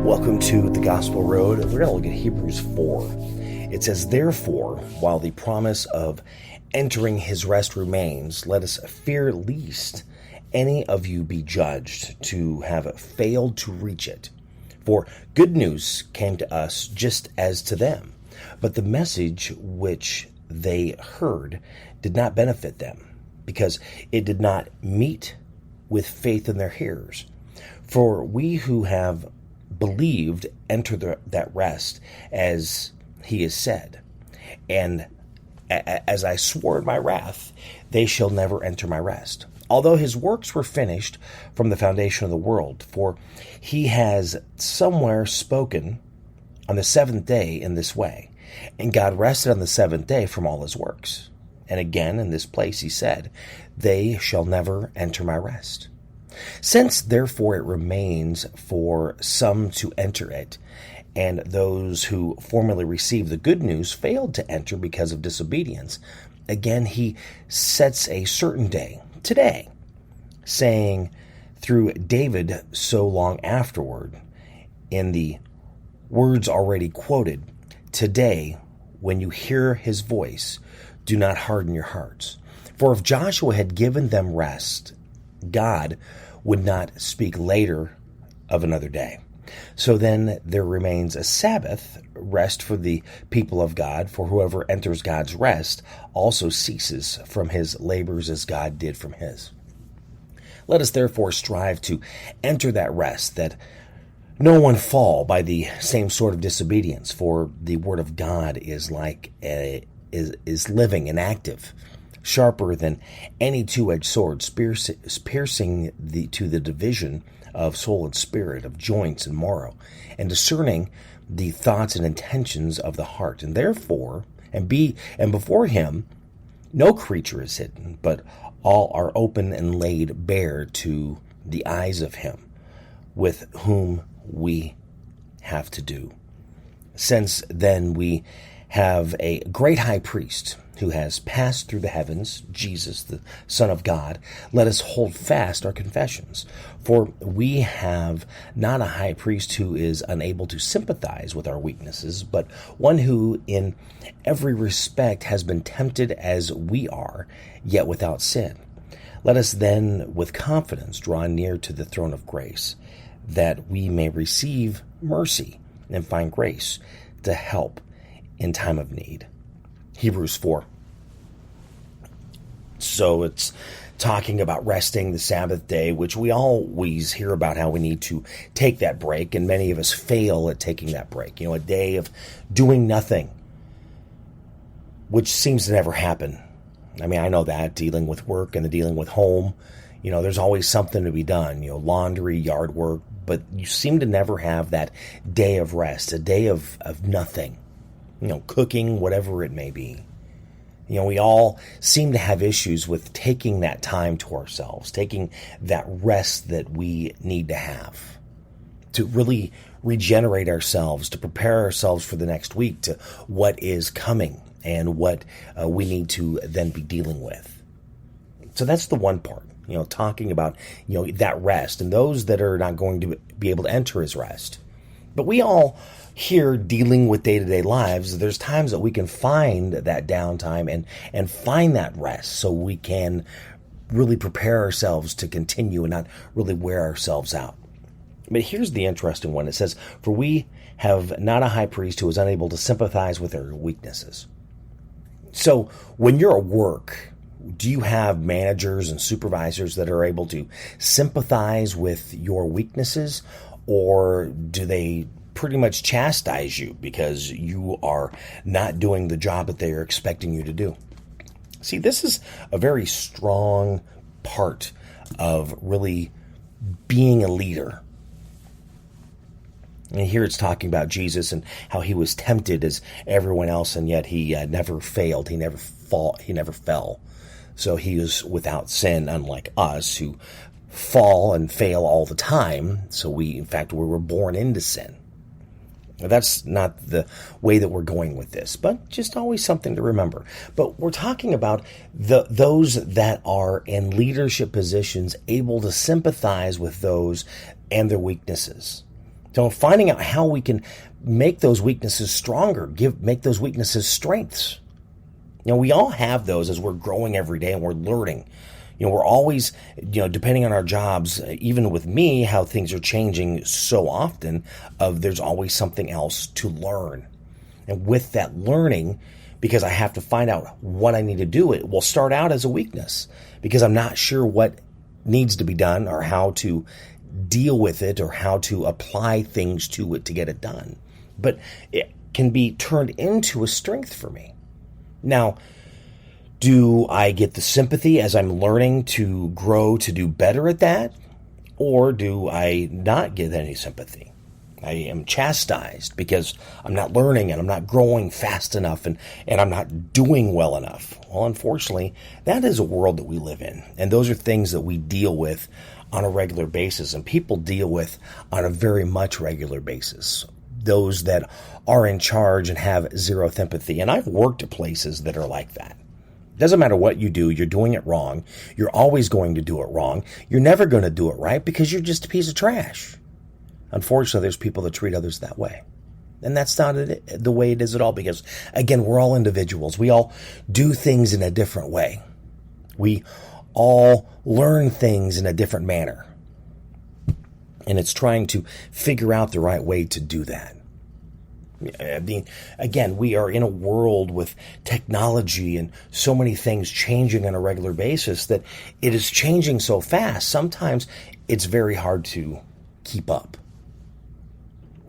Welcome to the Gospel Road. We're going to look at Hebrews 4. It says, "Therefore, while the promise of entering his rest remains, let us fear lest any of you be judged to have failed to reach it. For good news came to us just as to them, but the message which they heard did not benefit them, because it did not meet with faith in their hearers. For we who have believed enter that rest, as he has said, and as I swore in my wrath, they shall never enter my rest. Although his works were finished from the foundation of the world, for he has somewhere spoken on the seventh day in this way, and God rested on the seventh day from all his works. And again in this place he said, they shall never enter my rest. Since therefore it remains for some to enter it, and those who formerly received the good news failed to enter because of disobedience, again he sets a certain day, today, saying through David so long afterward, in the words already quoted, today, when you hear his voice, do not harden your hearts. For if Joshua had given them rest, God would not speak later of another day. So then there remains a Sabbath rest for the people of God, for whoever enters God's rest also ceases from his labors as God did from his. Let us therefore strive to enter that rest, that no one fall by the same sort of disobedience, for the word of God is is living and active, sharper than any two-edged sword, piercing to the division of soul and spirit, of joints and marrow, and discerning the thoughts and intentions of the heart. And therefore, and before him, no creature is hidden, but all are open and laid bare to the eyes of him with whom we have to do. Since then we have a great high priest who has passed through the heavens, Jesus, the Son of God, let us hold fast our confessions. For we have not a high priest who is unable to sympathize with our weaknesses, but one who in every respect has been tempted as we are, yet without sin. Let us then with confidence draw near to the throne of grace, that we may receive mercy and find grace to help in time of need." Hebrews 4. So it's talking about resting the Sabbath day, which we always hear about how we need to take that break, and many of us fail at taking that break. A day of doing nothing, which seems to never happen. I mean, I know that, dealing with work and the dealing with home, there's always something to be done, laundry, yard work, but you seem to never have that day of rest, a day of nothing, cooking, whatever it may be. We all seem to have issues with taking that time to ourselves, taking that rest that we need to have to really regenerate ourselves, to prepare ourselves for the next week, to what is coming and what we need to then be dealing with. So that's the one part, talking about, that rest and those that are not going to be able to enter his rest. But we all here dealing with day-to-day lives, there's times that we can find that downtime and find that rest so we can really prepare ourselves to continue and not really wear ourselves out. But here's the interesting one. It says, "For we have not a high priest who is unable to sympathize with our weaknesses." So when you're at work, do you have managers and supervisors that are able to sympathize with your weaknesses, or do they pretty much chastise you because you are not doing the job that they are expecting you to do? See, this is a very strong part of really being a leader. And here it's talking about Jesus and how he was tempted as everyone else, and yet he never failed. He never fell. So he was without sin, unlike us who fall and fail all the time. So we were born into sin. Now, that's not the way that we're going with this, but just always something to remember. But we're talking about those that are in leadership positions able to sympathize with those and their weaknesses. So finding out how we can make those weaknesses stronger, make those weaknesses strengths. We all have those as we're growing every day and we're learning. We're always, depending on our jobs, even with me, how things are changing so often, there's always something else to learn. And with that learning, because I have to find out what I need to do, it will start out as a weakness because I'm not sure what needs to be done or how to deal with it or how to apply things to it to get it done. But it can be turned into a strength for me. Now, do I get the sympathy as I'm learning to grow to do better at that? Or do I not get any sympathy? I am chastised because I'm not learning and I'm not growing fast enough and I'm not doing well enough. Well, unfortunately, that is a world that we live in. And those are things that we deal with on a regular basis and people deal with on a very much regular basis. Those that are in charge and have zero sympathy. And I've worked at places that are like that. Doesn't matter what you do, you're doing it wrong. You're always going to do it wrong. You're never going to do it right because you're just a piece of trash. Unfortunately, there's people that treat others that way. And that's not the way it is at all because, again, we're all individuals. We all do things in a different way. We all learn things in a different manner. And it's trying to figure out the right way to do that. I mean, again, we are in a world with technology and so many things changing on a regular basis that it is changing so fast. Sometimes it's very hard to keep up.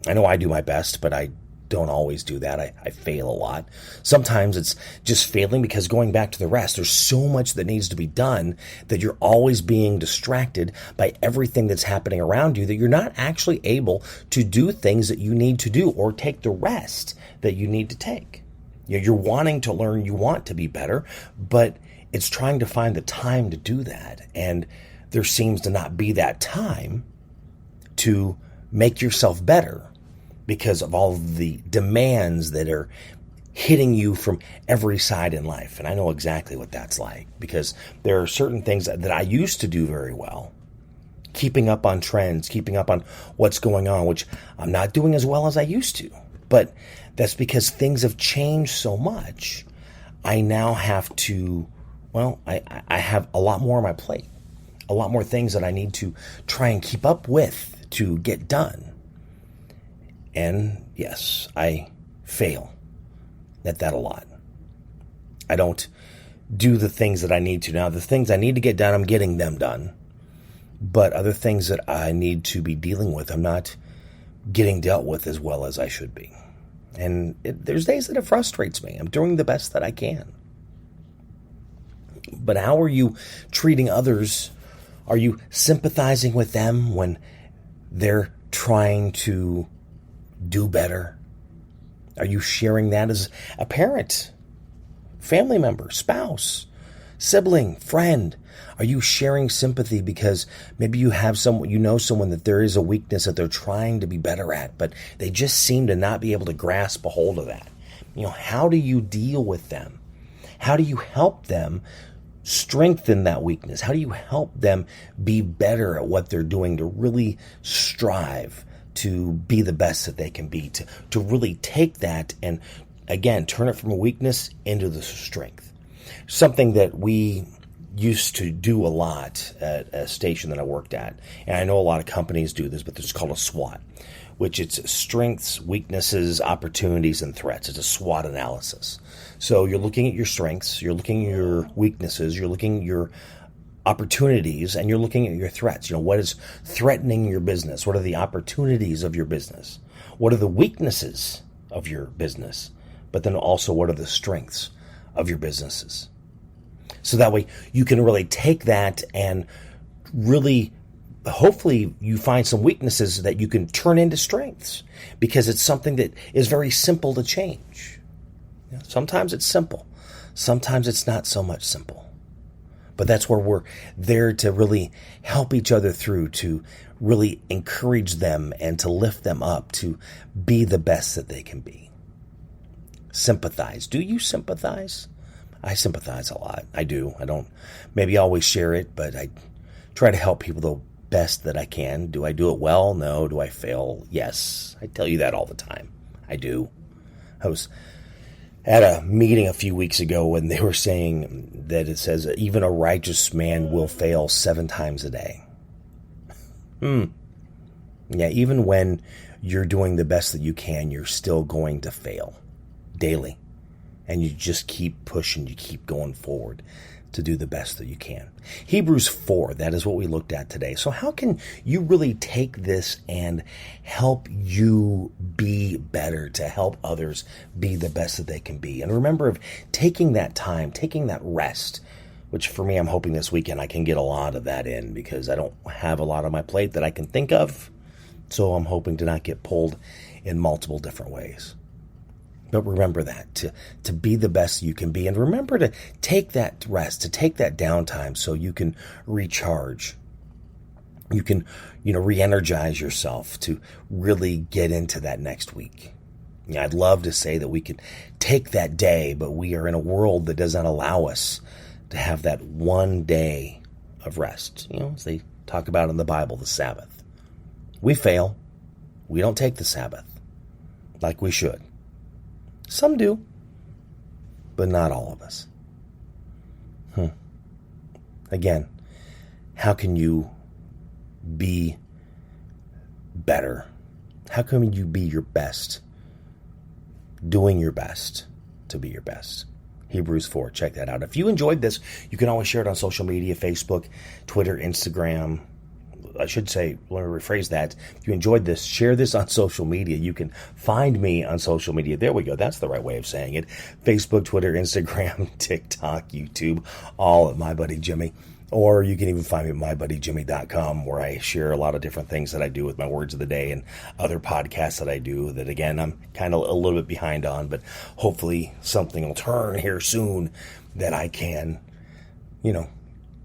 I know I do my best, but I don't always do that. I fail a lot. Sometimes it's just failing because going back to the rest, there's so much that needs to be done that you're always being distracted by everything that's happening around you that you're not actually able to do things that you need to do or take the rest that you need to take. You're wanting to learn, you want to be better, but it's trying to find the time to do that. And there seems to not be that time to make yourself better because of all of the demands that are hitting you from every side in life. And I know exactly what that's like because there are certain things that I used to do very well. Keeping up on trends, keeping up on what's going on, which I'm not doing as well as I used to. But that's because things have changed so much. I now have to, I have a lot more on my plate. A lot more things that I need to try and keep up with to get done. And yes, I fail at that a lot. I don't do the things that I need to. Now, the things I need to get done, I'm getting them done. But other things that I need to be dealing with, I'm not getting dealt with as well as I should be. And there's days that it frustrates me. I'm doing the best that I can. But how are you treating others? Are you sympathizing with them when they're trying to do better? Are you sharing that as a parent, family member, spouse, sibling, friend? Are you sharing sympathy because maybe you have someone that there is a weakness that they're trying to be better at, but they just seem to not be able to grasp a hold of that? How do you deal with them? How do you help them strengthen that weakness? How do you help them be better at what they're doing to really strive to be the best that they can be, to really take that and, again, turn it from a weakness into the strength? Something that we used to do a lot at a station that I worked at, and I know a lot of companies do this, but it's called a SWOT, which it's strengths, weaknesses, opportunities, and threats. It's a SWOT analysis. So you're looking at your strengths, you're looking at your weaknesses, you're looking at your opportunities, and you're looking at your threats. What is threatening your business? What are the opportunities of your business? What are the weaknesses of your business? But then also, what are the strengths of your businesses? So that way you can really take that and really, hopefully you find some weaknesses that you can turn into strengths because it's something that is very simple to change. Sometimes it's simple. Sometimes it's not so much simple. But that's where we're there to really help each other through, to really encourage them and to lift them up to be the best that they can be. Sympathize. Do you sympathize? I sympathize a lot. I do. I don't maybe always share it, but I try to help people best that I can. Do I do it well? No. Do I fail? Yes. I tell you that all the time. I do. I was at a meeting a few weeks ago when they were saying that it says even a righteous man will fail 7 times a day. Yeah, even when you're doing the best that you can, you're still going to fail daily. And you just keep pushing, you keep going forward to do the best that you can. Hebrews 4, that is what we looked at today. So how can you really take this and help you be better, to help others be the best that they can be? And remember, of taking that time, taking that rest, which for me, I'm hoping this weekend I can get a lot of that in because I don't have a lot on my plate that I can think of. So I'm hoping to not get pulled in multiple different ways. But remember that, to be the best you can be. And remember to take that rest, to take that downtime so you can recharge. You can, re-energize yourself to really get into that next week. I'd love to say that we could take that day, but we are in a world that does not allow us to have that one day of rest. As they talk about in the Bible, the Sabbath. We fail. We don't take the Sabbath like we should. Some do, but not all of us. Again, how can you be better? How can you be your best? Doing your best to be your best. Hebrews 4, check that out. If you enjoyed this, you can always share it on social media, Facebook, Twitter, Instagram. I should say, let me rephrase that. If you enjoyed this, share this on social media. You can find me on social media. There we go. That's the right way of saying it. Facebook, Twitter, Instagram, TikTok, YouTube, all at My Buddy Jimmy. Or you can even find me at mybuddyjimmy.com, where I share a lot of different things that I do with my words of the day and other podcasts that I do that, again, I'm kind of a little bit behind on, but hopefully something will turn here soon that I can,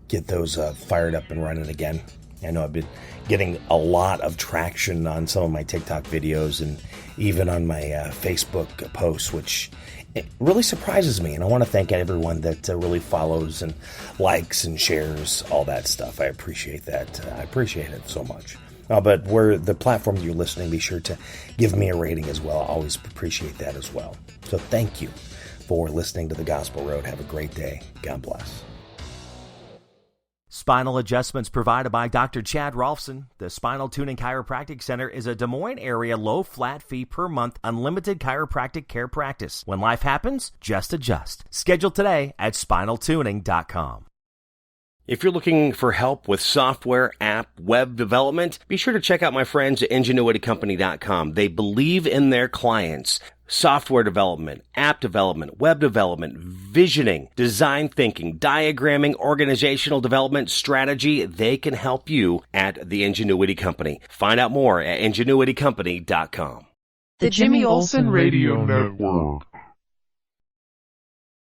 get those fired up and running again. I know I've been getting a lot of traction on some of my TikTok videos and even on my Facebook posts, which it really surprises me. And I want to thank everyone that really follows and likes and shares all that stuff. I appreciate that. I appreciate it so much. But where the platform you're listening, be sure to give me a rating as well. I always appreciate that as well. So thank you for listening to The Gospel Road. Have a great day. God bless. Spinal adjustments provided by Dr. Chad Rolfson. The Spinal Tuning Chiropractic Center is a Des Moines area low flat fee per month unlimited chiropractic care practice. When life happens, just adjust. Schedule today at spinaltuning.com. If you're looking for help with software, app, web development, be sure to check out my friends at ingenuitycompany.com. They believe in their clients. Software development, app development, web development, visioning, design thinking, diagramming, organizational development, strategy. They can help you at the Ingenuity Company. Find out more at ingenuitycompany.com. The Jimmy Olsen Radio Network.